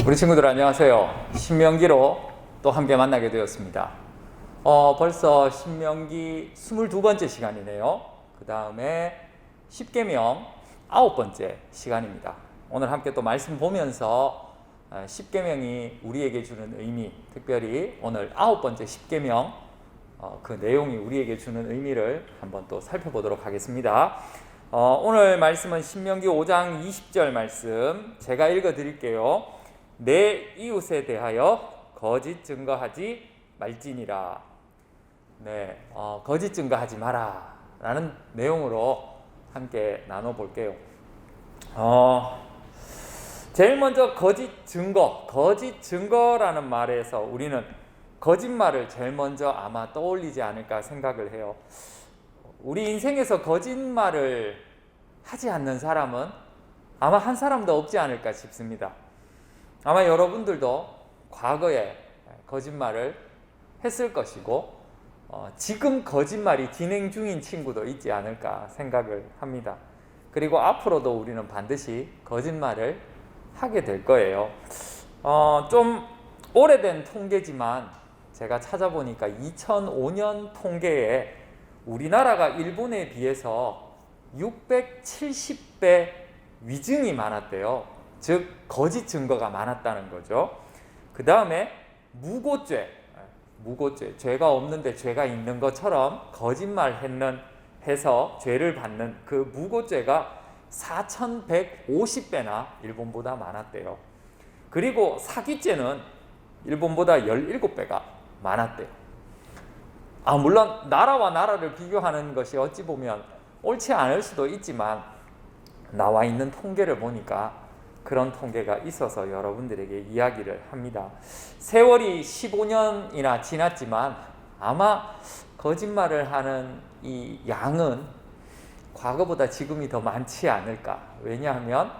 우리 친구들 안녕하세요. 신명기로 또 함께 만나게 되었습니다. 벌써 신명기 22번째 시간이네요. 그 다음에 10계명 9번째 시간입니다. 오늘 함께 또 말씀 보면서 10계명이 우리에게 주는 의미, 특별히 오늘 9번째 10계명 그 내용이 우리에게 주는 의미를 한번 또 살펴보도록 하겠습니다. 오늘 말씀은 신명기 5장 20절 말씀 제가 읽어 드릴게요. 내 이웃에 대하여 거짓 증거하지 말지니라. 네, 거짓 증거하지 마라 라는 내용으로 함께 나눠볼게요. 제일 먼저 거짓 증거라는 말에서 우리는 거짓말을 제일 먼저 아마 떠올리지 않을까 생각을 해요. 우리 인생에서 거짓말을 하지 않는 사람은 아마 한 사람도 없지 않을까 싶습니다. 아마 여러분들도 과거에 거짓말을 했을 것이고 지금 거짓말이 진행 중인 친구도 있지 않을까 생각을 합니다. 그리고 앞으로도 우리는 반드시 거짓말을 하게 될 거예요. 좀 오래된 통계지만 제가 찾아보니까 2005년 통계에 우리나라가 일본에 비해서 670배 위증이 많았대요. 즉 거짓 증거가 많았다는 거죠. 그 다음에 무고죄, 죄가 없는데 죄가 있는 것처럼 거짓말 해서 죄를 받는 그 무고죄가 4150배나 일본보다 많았대요. 그리고 사기죄는 일본보다 17배가 많았대요. 물론 나라와 나라를 비교하는 것이 어찌 보면 옳지 않을 수도 있지만 나와 있는 통계를 보니까 그런 통계가 있어서 여러분들에게 이야기를 합니다. 세월이 15년이나 지났지만 아마 거짓말을 하는 이 양은 과거보다 지금이 더 많지 않을까. 왜냐하면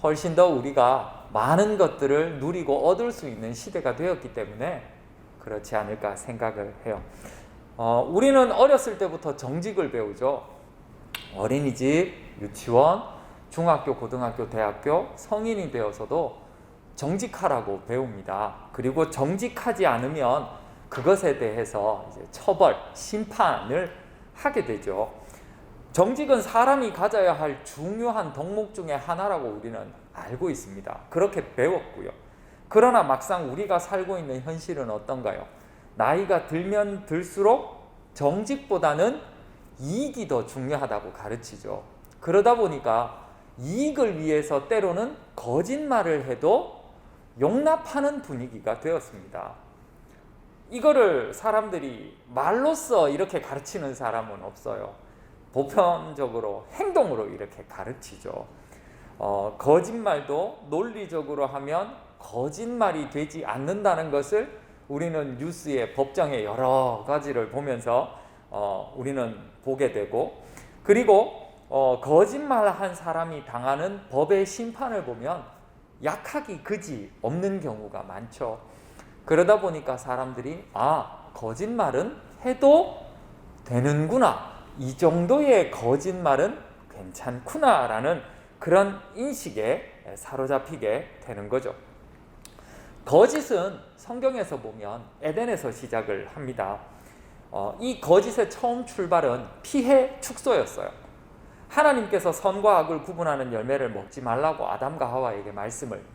훨씬 더 우리가 많은 것들을 누리고 얻을 수 있는 시대가 되었기 때문에 그렇지 않을까 생각을 해요. 우리는 어렸을 때부터 정직을 배우죠. 어린이집, 유치원, 중학교, 고등학교, 대학교, 성인이 되어서도 정직하라고 배웁니다. 그리고 정직하지 않으면 그것에 대해서 이제 처벌, 심판을 하게 되죠. 정직은 사람이 가져야 할 중요한 덕목 중에 하나라고 우리는 알고 있습니다. 그렇게 배웠고요. 그러나 막상 우리가 살고 있는 현실은 어떤가요? 나이가 들면 들수록 정직보다는 이익이 더 중요하다고 가르치죠. 그러다 보니까 이익을 위해서 때로는 거짓말을 해도 용납하는 분위기가 되었습니다. 이거를 사람들이 말로써 이렇게 가르치는 사람은 없어요. 보편적으로 행동으로 이렇게 가르치죠. 거짓말도 논리적으로 하면 거짓말이 되지 않는다는 것을 우리는 뉴스의 법정의 여러 가지를 보면서 우리는 보게 되고, 그리고 거짓말한 사람이 당하는 법의 심판을 보면 약하기 그지 없는 경우가 많죠. 그러다 보니까 사람들이 거짓말은 해도 되는구나, 이 정도의 거짓말은 괜찮구나 라는 그런 인식에 사로잡히게 되는 거죠. 거짓은 성경에서 보면 에덴에서 시작을 합니다. 이 거짓의 처음 출발은 피해 축소였어요. 하나님께서 선과 악을 구분하는 열매를 먹지 말라고 아담과 하와에게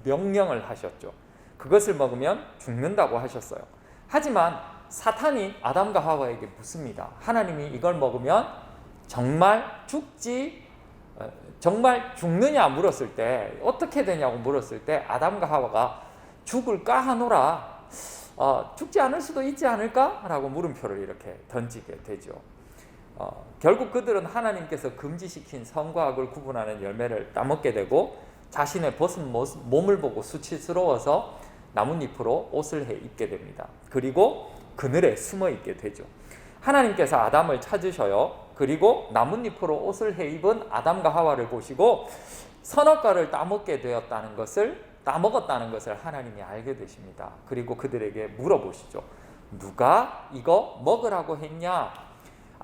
명령을 하셨죠. 그것을 먹으면 죽는다고 하셨어요. 하지만 사탄이 아담과 하와에게 묻습니다. 하나님이 이걸 먹으면 정말 죽느냐 물었을 때, 어떻게 되냐고 물었을 때 아담과 하와가 죽을까 하노라, 죽지 않을 수도 있지 않을까? 라고 물음표를 이렇게 던지게 되죠. 결국 그들은 하나님께서 금지시킨 선과 악을 구분하는 열매를 따먹게 되고 자신의 벗은 몸을 보고 수치스러워서 나뭇잎으로 옷을 해 입게 됩니다. 그리고 그늘에 숨어 있게 되죠. 하나님께서 아담을 찾으셔요. 그리고 나뭇잎으로 옷을 해 입은 아담과 하와를 보시고 선악과를 따먹었다는 것을 하나님이 알게 되십니다. 그리고 그들에게 물어보시죠. 누가 이거 먹으라고 했냐?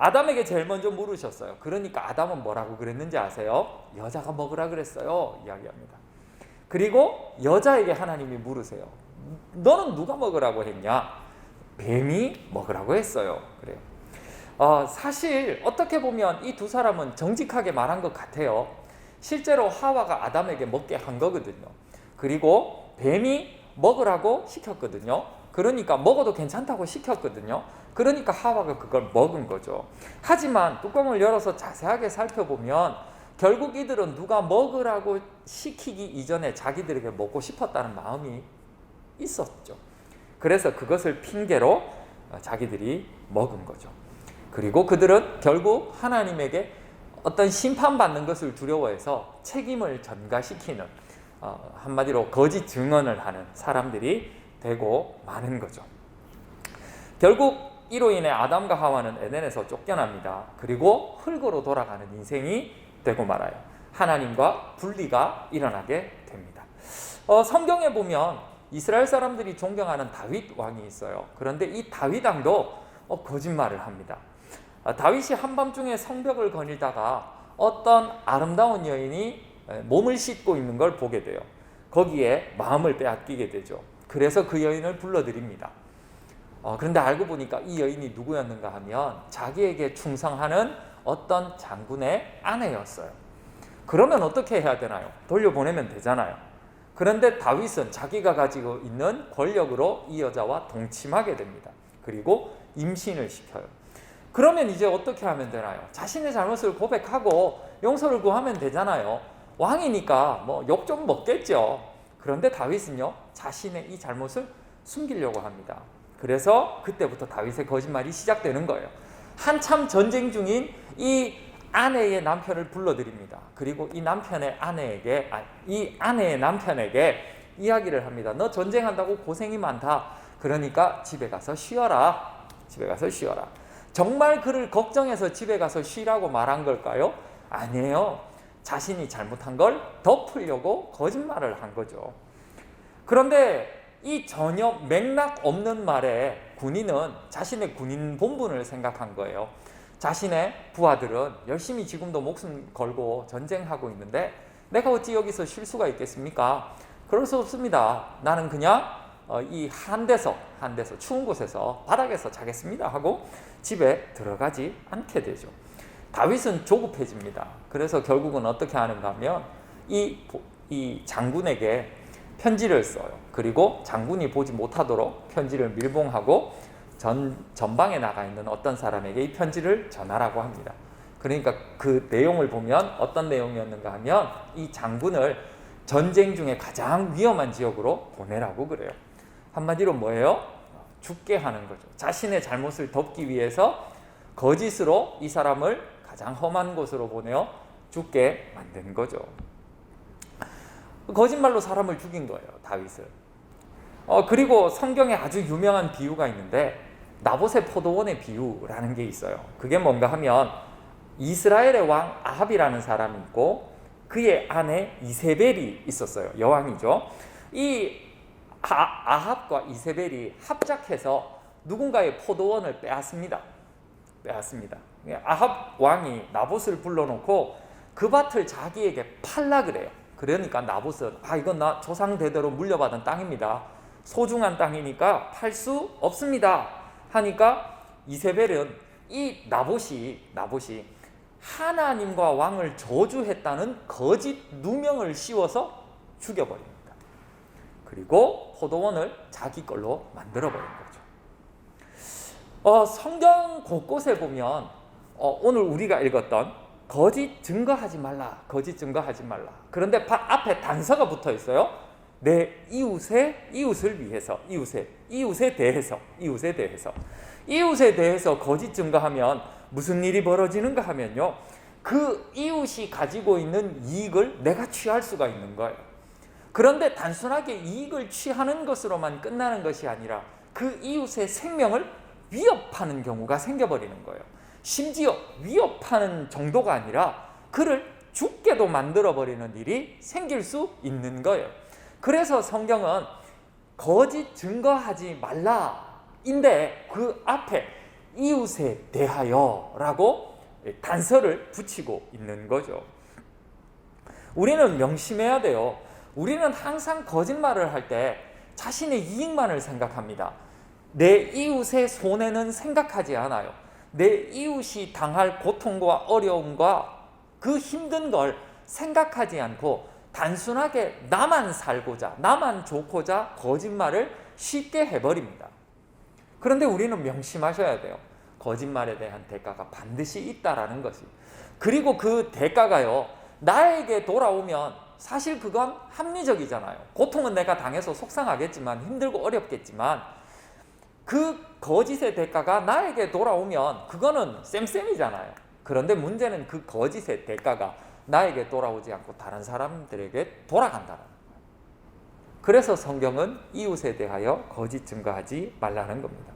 아담에게 제일 먼저 물으셨어요. 그러니까 아담은 뭐라고 그랬는지 아세요? 여자가 먹으라 그랬어요. 이야기합니다. 그리고 여자에게 하나님이 물으세요. 너는 누가 먹으라고 했냐? 뱀이 먹으라고 했어요. 그래요. 사실 어떻게 보면 이 두 사람은 정직하게 말한 것 같아요. 실제로 하와가 아담에게 먹게 한 거거든요. 그리고 뱀이 먹으라고 시켰거든요. 그러니까 먹어도 괜찮다고 시켰거든요. 그러니까 하와가 그걸 먹은 거죠. 하지만 뚜껑을 열어서 자세하게 살펴보면 결국 이들은 누가 먹으라고 시키기 이전에 자기들에게 먹고 싶었다는 마음이 있었죠. 그래서 그것을 핑계로 자기들이 먹은 거죠. 그리고 그들은 결국 하나님에게 어떤 심판받는 것을 두려워해서 책임을 전가시키는, 한마디로 거짓 증언을 하는 사람들이 되고 마는 거죠. 결국 이로 인해 아담과 하와는 에덴에서 쫓겨납니다. 그리고 흙으로 돌아가는 인생이 되고 말아요. 하나님과 분리가 일어나게 됩니다. 성경에 보면 이스라엘 사람들이 존경하는 다윗 왕이 있어요. 그런데 이 다윗 왕도 거짓말을 합니다. 다윗이 한밤중에 성벽을 거닐다가 어떤 아름다운 여인이 몸을 씻고 있는 걸 보게 돼요. 거기에 마음을 빼앗기게 되죠. 그래서 그 여인을 불러들입니다. 그런데 알고 보니까 이 여인이 누구였는가 하면 자기에게 충성하는 어떤 장군의 아내였어요. 그러면 어떻게 해야 되나요? 돌려보내면 되잖아요. 그런데 다윗은 자기가 가지고 있는 권력으로 이 여자와 동침하게 됩니다. 그리고 임신을 시켜요. 그러면 이제 어떻게 하면 되나요? 자신의 잘못을 고백하고 용서를 구하면 되잖아요. 왕이니까 뭐 욕 좀 먹겠죠. 그런데 다윗은요, 자신의 이 잘못을 숨기려고 합니다. 그래서 그때부터 다윗의 거짓말이 시작되는 거예요. 한참 전쟁 중인 이 아내의 남편을 불러들입니다. 그리고 이 아내의 남편에게 이야기를 합니다. 너 전쟁한다고 고생이 많다. 그러니까 집에 가서 쉬어라. 집에 가서 쉬어라. 정말 그를 걱정해서 집에 가서 쉬라고 말한 걸까요? 아니에요. 자신이 잘못한 걸 덮으려고 거짓말을 한 거죠. 그런데 이 전혀 맥락 없는 말에 군인은 자신의 군인 본분을 생각한 거예요. 자신의 부하들은 열심히 지금도 목숨 걸고 전쟁하고 있는데 내가 어찌 여기서 쉴 수가 있겠습니까? 그럴 수 없습니다. 나는 그냥 이 한대서 추운 곳에서 바닥에서 자겠습니다 하고 집에 들어가지 않게 되죠. 다윗은 조급해집니다. 그래서 결국은 어떻게 하는가 하면 이 장군에게 편지를 써요. 그리고 장군이 보지 못하도록 편지를 밀봉하고 전방에 나가 있는 어떤 사람에게 이 편지를 전하라고 합니다. 그러니까 그 내용을 보면 어떤 내용이었는가 하면 이 장군을 전쟁 중에 가장 위험한 지역으로 보내라고 그래요. 한마디로 뭐예요? 죽게 하는 거죠. 자신의 잘못을 덮기 위해서 거짓으로 이 사람을 가장 험한 곳으로 보내어 죽게 만든 거죠. 거짓말로 사람을 죽인 거예요, 다윗을. 그리고 성경에 아주 유명한 비유가 있는데 나봇의 포도원의 비유라는 게 있어요. 그게 뭔가 하면 이스라엘의 왕 아합이라는 사람이 있고 그의 아내 이세벨이 있었어요. 여왕이죠. 이 아합과 이세벨이 합작해서 누군가의 포도원을 빼앗습니다. 아합 왕이 나봇을 불러놓고 그 밭을 자기에게 팔라 그래요. 그러니까 나봇은 이건 나 조상 대대로 물려받은 땅입니다. 소중한 땅이니까 팔 수 없습니다. 하니까 이세벨은 이 나봇이 하나님과 왕을 저주했다는 거짓 누명을 씌워서 죽여버립니다. 그리고 포도원을 자기 걸로 만들어버린 거죠. 성경 곳곳에 보면 오늘 우리가 읽었던 거짓 증거하지 말라. 그런데 앞에 단서가 붙어 있어요. 내 이웃을 위해서, 이웃에 대해서 거짓 증거하면 무슨 일이 벌어지는가 하면요. 그 이웃이 가지고 있는 이익을 내가 취할 수가 있는 거예요. 그런데 단순하게 이익을 취하는 것으로만 끝나는 것이 아니라 그 이웃의 생명을 위협하는 경우가 생겨버리는 거예요. 심지어 위협하는 정도가 아니라 그를 죽게도 만들어버리는 일이 생길 수 있는 거예요. 그래서 성경은 거짓 증거하지 말라인데 그 앞에 이웃에 대하여라고 단서를 붙이고 있는 거죠. 우리는 명심해야 돼요. 우리는 항상 거짓말을 할 때 자신의 이익만을 생각합니다. 내 이웃의 손해는 생각하지 않아요. 내 이웃이 당할 고통과 어려움과 그 힘든 걸 생각하지 않고 단순하게 나만 살고자, 나만 좋고자 거짓말을 쉽게 해버립니다. 그런데 우리는 명심하셔야 돼요. 거짓말에 대한 대가가 반드시 있다라는 것이. 그리고 그 대가가요, 나에게 돌아오면 사실 그건 합리적이잖아요. 고통은 내가 당해서 속상하겠지만, 힘들고 어렵겠지만, 그 거짓의 대가가 나에게 돌아오면 그거는 쌤쌤이잖아요. 그런데 문제는 그 거짓의 대가가 나에게 돌아오지 않고 다른 사람들에게 돌아간다는 거예요. 그래서 성경은 이웃에 대하여 거짓 증거하지 말라는 겁니다.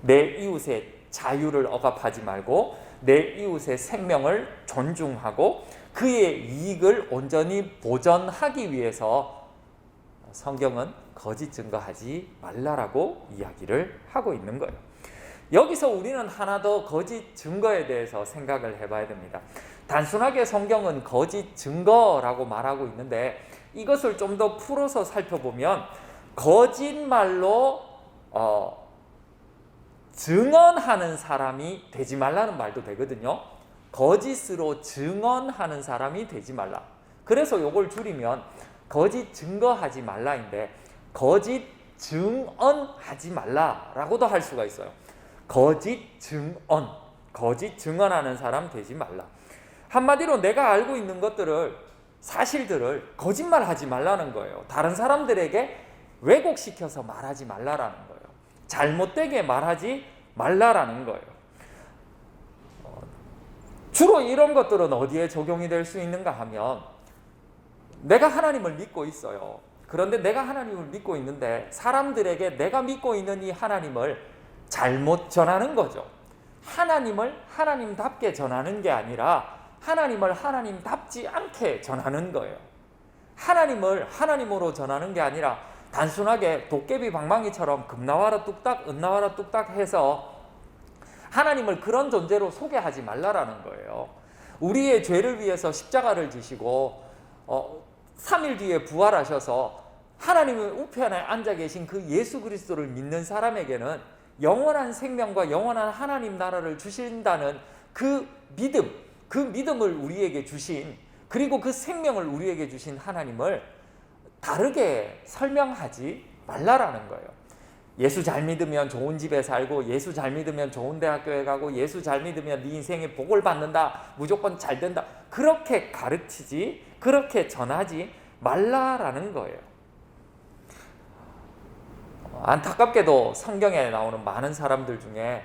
내 이웃의 자유를 억압하지 말고 내 이웃의 생명을 존중하고 그의 이익을 온전히 보전하기 위해서 성경은 거짓 증거하지 말라라고 이야기를 하고 있는 거예요. 여기서 우리는 하나 더 거짓 증거에 대해서 생각을 해봐야 됩니다. 단순하게 성경은 거짓 증거라고 말하고 있는데 이것을 좀 더 풀어서 살펴보면 거짓말로 증언하는 사람이 되지 말라는 말도 되거든요. 거짓으로 증언하는 사람이 되지 말라. 그래서 이걸 줄이면 거짓 증거하지 말라인데 거짓 증언하지 말라라고도 할 수가 있어요. 거짓 증언, 거짓 증언하는 사람 되지 말라. 한마디로 내가 알고 있는 것들을, 사실들을 거짓말하지 말라는 거예요. 다른 사람들에게 왜곡시켜서 말하지 말라라는 거예요. 잘못되게 말하지 말라라는 거예요. 주로 이런 것들은 어디에 적용이 될 수 있는가 하면 내가 하나님을 믿고 있어요. 그런데 내가 하나님을 믿고 있는데 사람들에게 내가 믿고 있는 이 하나님을 잘못 전하는 거죠. 하나님을 하나님답게 전하는 게 아니라 하나님을 하나님답지 않게 전하는 거예요. 하나님을 하나님으로 전하는 게 아니라 단순하게 도깨비 방망이처럼 금 나와라 뚝딱 은 나와라 뚝딱 해서 하나님을 그런 존재로 소개하지 말라라는 거예요. 우리의 죄를 위해서 십자가를 지시고 3일 뒤에 부활하셔서 하나님의 우편에 앉아 계신 그 예수 그리스도를 믿는 사람에게는 영원한 생명과 영원한 하나님 나라를 주신다는 그 믿음을 우리에게 주신, 그리고 그 생명을 우리에게 주신 하나님을 다르게 설명하지 말라라는 거예요. 예수 잘 믿으면 좋은 집에 살고, 예수 잘 믿으면 좋은 대학교에 가고, 예수 잘 믿으면 네 인생에 복을 받는다, 무조건 잘 된다, 그렇게 가르치지, 그렇게 전하지 말라라는 거예요. 안타깝게도 성경에 나오는 많은 사람들 중에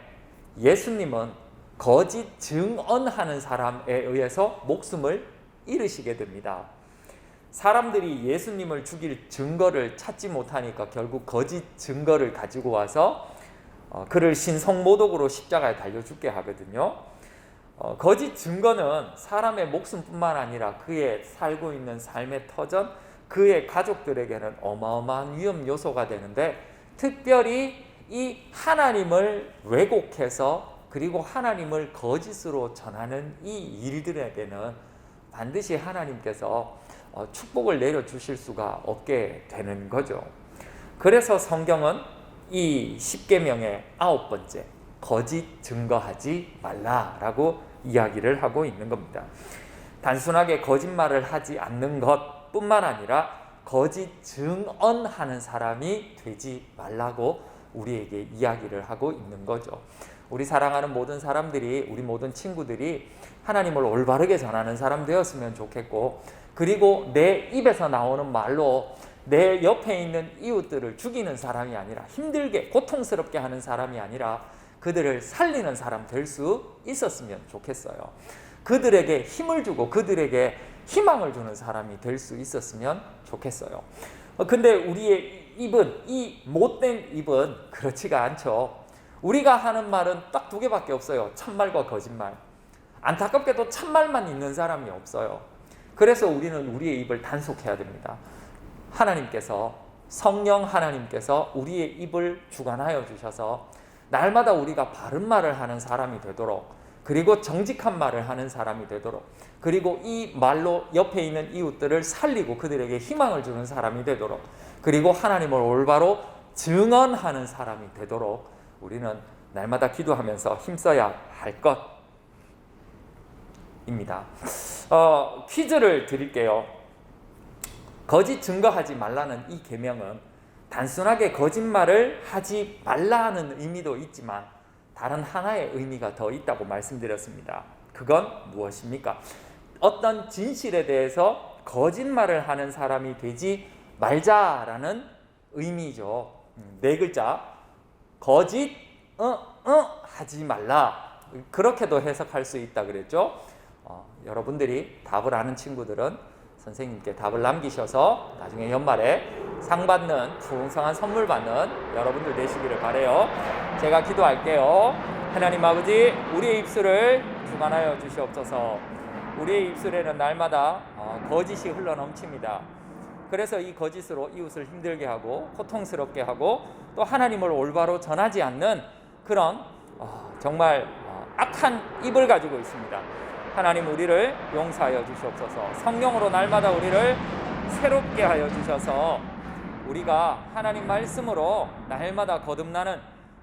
예수님은 거짓 증언하는 사람에 의해서 목숨을 잃으시게 됩니다. 사람들이 예수님을 죽일 증거를 찾지 못하니까 결국 거짓 증거를 가지고 와서 그를 신성모독으로 십자가에 달려 죽게 하거든요. 거짓 증거는 사람의 목숨뿐만 아니라 그의 살고 있는 삶의 터전, 그의 가족들에게는 어마어마한 위험 요소가 되는데, 특별히 이 하나님을 왜곡해서 그리고 하나님을 거짓으로 전하는 이 일들에게는 반드시 하나님께서 축복을 내려주실 수가 없게 되는 거죠. 그래서 성경은 이 10계명의 9번째, 거짓 증거하지 말라라고 이야기를 하고 있는 겁니다. 단순하게 거짓말을 하지 않는 것뿐만 아니라 거짓 증언하는 사람이 되지 말라고 우리에게 이야기를 하고 있는 거죠. 우리 사랑하는 모든 사람들이, 우리 모든 친구들이 하나님을 올바르게 전하는 사람 되었으면 좋겠고, 그리고 내 입에서 나오는 말로 내 옆에 있는 이웃들을 죽이는 사람이 아니라, 힘들게 고통스럽게 하는 사람이 아니라 그들을 살리는 사람 될 수 있었으면 좋겠어요. 그들에게 힘을 주고 그들에게 희망을 주는 사람이 될 수 있었으면 좋겠어요. 근데 우리의 입은, 이 못된 입은 그렇지가 않죠. 우리가 하는 말은 딱 2개밖에 없어요. 참말과 거짓말. 안타깝게도 참말만 있는 사람이 없어요. 그래서 우리는 우리의 입을 단속해야 됩니다. 하나님께서, 성령 하나님께서 우리의 입을 주관하여 주셔서 날마다 우리가 바른 말을 하는 사람이 되도록, 그리고 정직한 말을 하는 사람이 되도록, 그리고 이 말로 옆에 있는 이웃들을 살리고 그들에게 희망을 주는 사람이 되도록, 그리고 하나님을 올바로 증언하는 사람이 되도록 우리는 날마다 기도하면서 힘써야 할 것입니다. 퀴즈를 드릴게요. 거짓 증거하지 말라는 이 계명은 단순하게 거짓말을 하지 말라는 의미도 있지만 다른 하나의 의미가 더 있다고 말씀드렸습니다. 그건 무엇입니까? 어떤 진실에 대해서 거짓말을 하는 사람이 되지 말자라는 의미죠. 네 글자. 거짓 하지 말라. 그렇게도 해석할 수 있다 그랬죠. 여러분들이 답을 아는 친구들은 선생님께 답을 남기셔서 나중에 연말에 상 받는, 풍성한 선물 받는 여러분들 되시기를 바라요. 제가 기도할게요. 하나님 아버지, 우리의 입술을 주관하여 주시옵소서. 우리의 입술에는 날마다 거짓이 흘러넘칩니다. 그래서 이 거짓으로 이웃을 힘들게 하고 고통스럽게 하고 또 하나님을 올바로 전하지 않는 그런 정말 악한 입을 가지고 있습니다. 하나님, 우리를 용서하여 주시옵소서. 성령으로 날마다 우리를 새롭게 하여 주셔서 우리가 하나님 말씀으로 날마다 거듭나는,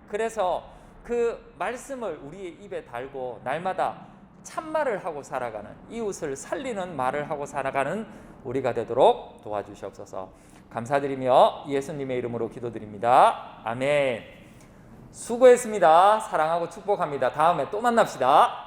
그래서 그 말씀을 우리의 입에 달고 날마다 참말을 하고 살아가는, 이웃을 살리는 말을 하고 살아가는 우리가 되도록 도와주시옵소서. 감사드리며 예수님의 이름으로 기도드립니다. 아멘. 수고했습니다. 사랑하고 축복합니다. 다음에 또 만납시다.